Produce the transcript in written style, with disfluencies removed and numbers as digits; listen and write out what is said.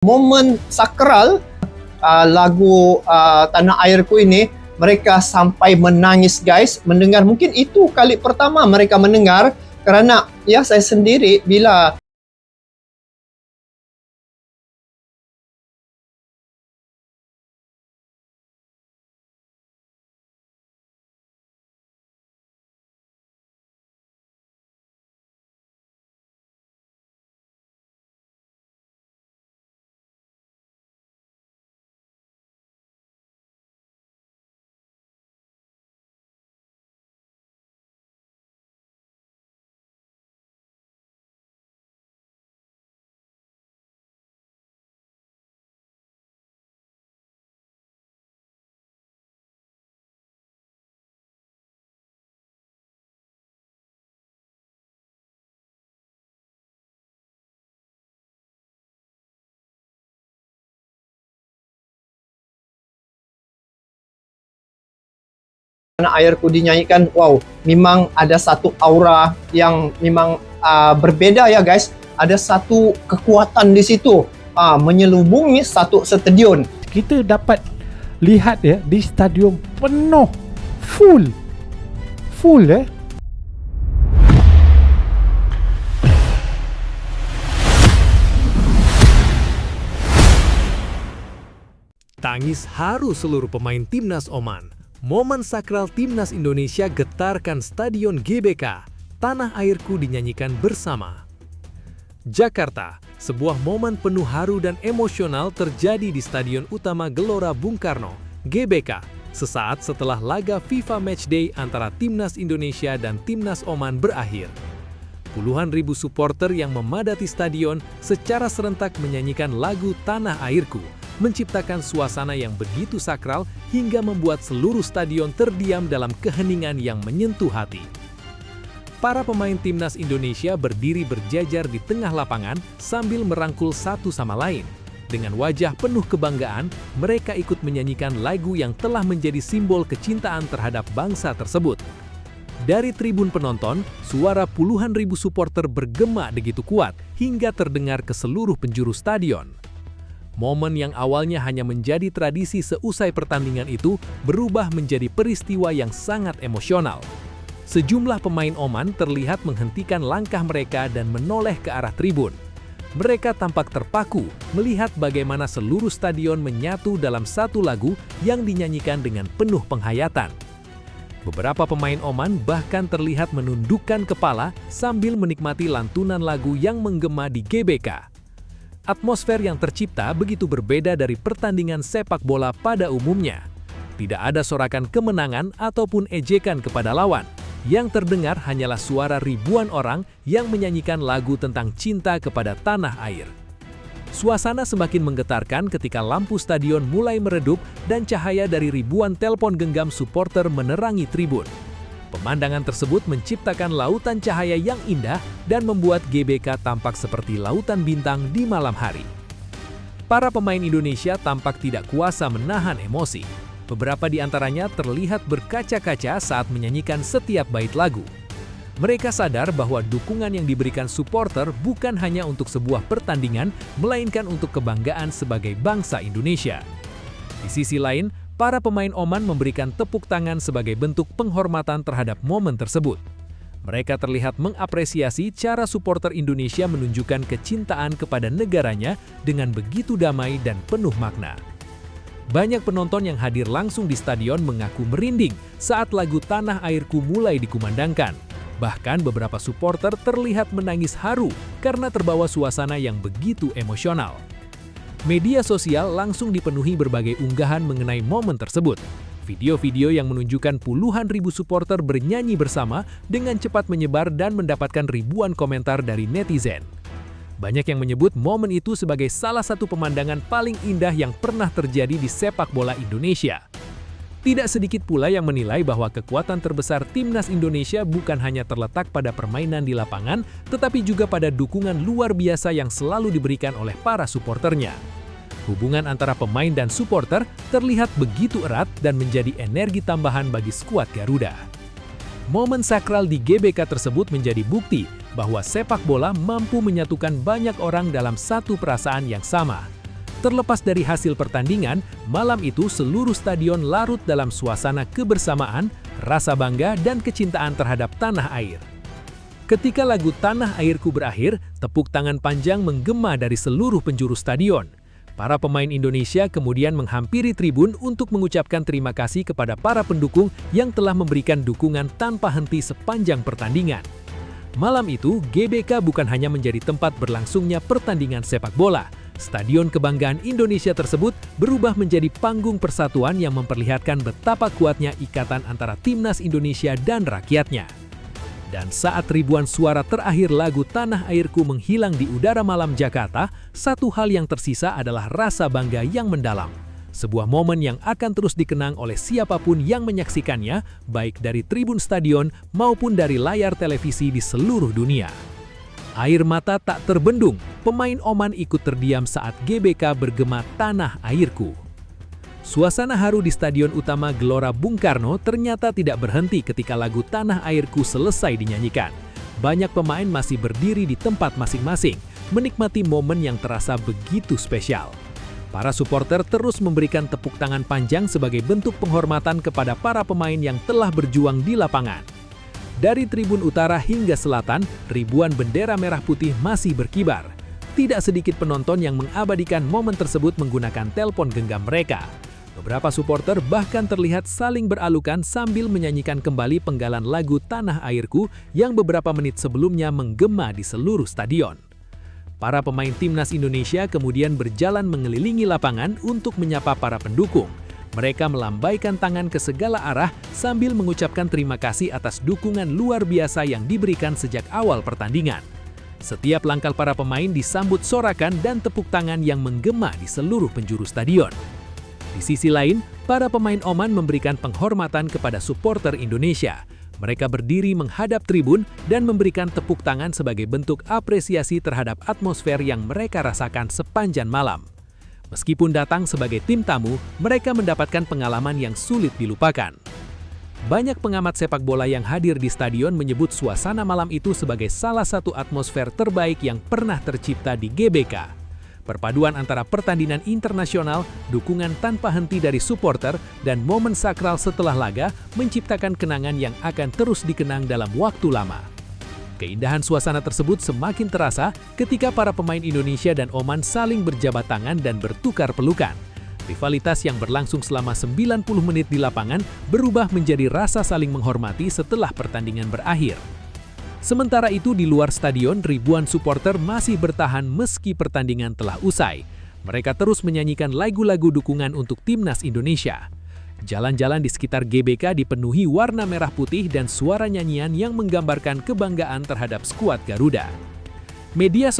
Momen sakral lagu Tanah Airku ini, mereka sampai menangis guys, mendengar. Mungkin itu kali pertama mereka mendengar, kerana ya saya sendiri bila Tanah Airku dinyanyikan, wow, memang ada satu aura yang memang berbeda ya guys. Ada satu kekuatan di situ, menyelubungi satu stadion. Kita dapat lihat ya, di stadion penuh, full ya. Tangis haru seluruh pemain Timnas Oman. Momen sakral Timnas Indonesia getarkan Stadion GBK. Tanah Airku dinyanyikan bersama. Jakarta, sebuah momen penuh haru dan emosional terjadi di Stadion Utama Gelora Bung Karno, GBK, sesaat setelah laga FIFA Matchday antara Timnas Indonesia dan Timnas Oman berakhir. Puluhan ribu supporter yang memadati stadion secara serentak menyanyikan lagu Tanah Airku, menciptakan suasana yang begitu sakral hingga membuat seluruh stadion terdiam dalam keheningan yang menyentuh hati. Para pemain Timnas Indonesia berdiri berjajar di tengah lapangan sambil merangkul satu sama lain. Dengan wajah penuh kebanggaan, mereka ikut menyanyikan lagu yang telah menjadi simbol kecintaan terhadap bangsa tersebut. Dari tribun penonton, suara puluhan ribu supporter bergema begitu kuat hingga terdengar ke seluruh penjuru stadion. Momen yang awalnya hanya menjadi tradisi seusai pertandingan itu berubah menjadi peristiwa yang sangat emosional. Sejumlah pemain Oman terlihat menghentikan langkah mereka dan menoleh ke arah tribun. Mereka tampak terpaku melihat bagaimana seluruh stadion menyatu dalam satu lagu yang dinyanyikan dengan penuh penghayatan. Beberapa pemain Oman bahkan terlihat menundukkan kepala sambil menikmati lantunan lagu yang menggema di GBK. Atmosfer yang tercipta begitu berbeda dari pertandingan sepak bola pada umumnya. Tidak ada sorakan kemenangan ataupun ejekan kepada lawan. Yang terdengar hanyalah suara ribuan orang yang menyanyikan lagu tentang cinta kepada tanah air. Suasana semakin menggetarkan ketika lampu stadion mulai meredup dan cahaya dari ribuan telepon genggam supporter menerangi tribun. Pemandangan tersebut menciptakan lautan cahaya yang indah dan membuat GBK tampak seperti lautan bintang di malam hari. Para pemain Indonesia tampak tidak kuasa menahan emosi. Beberapa di antaranya terlihat berkaca-kaca saat menyanyikan setiap bait lagu. Mereka sadar bahwa dukungan yang diberikan supporter bukan hanya untuk sebuah pertandingan, melainkan untuk kebanggaan sebagai bangsa Indonesia. Di sisi lain, para pemain Oman memberikan tepuk tangan sebagai bentuk penghormatan terhadap momen tersebut. Mereka terlihat mengapresiasi cara supporter Indonesia menunjukkan kecintaan kepada negaranya dengan begitu damai dan penuh makna. Banyak penonton yang hadir langsung di stadion mengaku merinding saat lagu Tanah Airku mulai dikumandangkan. Bahkan beberapa supporter terlihat menangis haru karena terbawa suasana yang begitu emosional. Media sosial langsung dipenuhi berbagai unggahan mengenai momen tersebut. Video-video yang menunjukkan puluhan ribu supporter bernyanyi bersama dengan cepat menyebar dan mendapatkan ribuan komentar dari netizen. Banyak yang menyebut momen itu sebagai salah satu pemandangan paling indah yang pernah terjadi di sepak bola Indonesia. Tidak sedikit pula yang menilai bahwa kekuatan terbesar Timnas Indonesia bukan hanya terletak pada permainan di lapangan, tetapi juga pada dukungan luar biasa yang selalu diberikan oleh para supporternya. Hubungan antara pemain dan supporter terlihat begitu erat dan menjadi energi tambahan bagi skuad Garuda. Momen sakral di GBK tersebut menjadi bukti bahwa sepak bola mampu menyatukan banyak orang dalam satu perasaan yang sama. Terlepas dari hasil pertandingan, malam itu seluruh stadion larut dalam suasana kebersamaan, rasa bangga, dan kecintaan terhadap tanah air. Ketika lagu Tanah Airku berakhir, tepuk tangan panjang menggema dari seluruh penjuru stadion. Para pemain Indonesia kemudian menghampiri tribun untuk mengucapkan terima kasih kepada para pendukung yang telah memberikan dukungan tanpa henti sepanjang pertandingan. Malam itu, GBK bukan hanya menjadi tempat berlangsungnya pertandingan sepak bola. Stadion Kebanggaan Indonesia tersebut berubah menjadi panggung persatuan yang memperlihatkan betapa kuatnya ikatan antara timnas Indonesia dan rakyatnya. Dan saat ribuan suara terakhir lagu Tanah Airku menghilang di udara malam Jakarta, satu hal yang tersisa adalah rasa bangga yang mendalam. Sebuah momen yang akan terus dikenang oleh siapapun yang menyaksikannya, baik dari tribun stadion maupun dari layar televisi di seluruh dunia. Air mata tak terbendung, pemain Oman ikut terdiam saat GBK bergema Tanah Airku. Suasana haru di Stadion Utama Gelora Bung Karno ternyata tidak berhenti ketika lagu Tanah Airku selesai dinyanyikan. Banyak pemain masih berdiri di tempat masing-masing, menikmati momen yang terasa begitu spesial. Para supporter terus memberikan tepuk tangan panjang sebagai bentuk penghormatan kepada para pemain yang telah berjuang di lapangan. Dari tribun utara hingga selatan, ribuan bendera merah putih masih berkibar. Tidak sedikit penonton yang mengabadikan momen tersebut menggunakan telepon genggam mereka. Beberapa supporter bahkan terlihat saling beralukan sambil menyanyikan kembali penggalan lagu Tanah Airku yang beberapa menit sebelumnya menggema di seluruh stadion. Para pemain timnas Indonesia kemudian berjalan mengelilingi lapangan untuk menyapa para pendukung. Mereka melambaikan tangan ke segala arah sambil mengucapkan terima kasih atas dukungan luar biasa yang diberikan sejak awal pertandingan. Setiap langkah para pemain disambut sorakan dan tepuk tangan yang menggema di seluruh penjuru stadion. Di sisi lain, para pemain Oman memberikan penghormatan kepada supporter Indonesia. Mereka berdiri menghadap tribun dan memberikan tepuk tangan sebagai bentuk apresiasi terhadap atmosfer yang mereka rasakan sepanjang malam. Meskipun datang sebagai tim tamu, mereka mendapatkan pengalaman yang sulit dilupakan. Banyak pengamat sepak bola yang hadir di stadion menyebut suasana malam itu sebagai salah satu atmosfer terbaik yang pernah tercipta di GBK. Perpaduan antara pertandingan internasional, dukungan tanpa henti dari supporter, dan momen sakral setelah laga menciptakan kenangan yang akan terus dikenang dalam waktu lama. Keindahan suasana tersebut semakin terasa ketika para pemain Indonesia dan Oman saling berjabat tangan dan bertukar pelukan. Rivalitas yang berlangsung selama 90 menit di lapangan berubah menjadi rasa saling menghormati setelah pertandingan berakhir. Sementara itu di luar stadion, ribuan supporter masih bertahan meski pertandingan telah usai. Mereka terus menyanyikan lagu-lagu dukungan untuk timnas Indonesia. Jalan-jalan di sekitar GBK dipenuhi warna merah putih dan suara nyanyian yang menggambarkan kebanggaan terhadap skuad Garuda. Media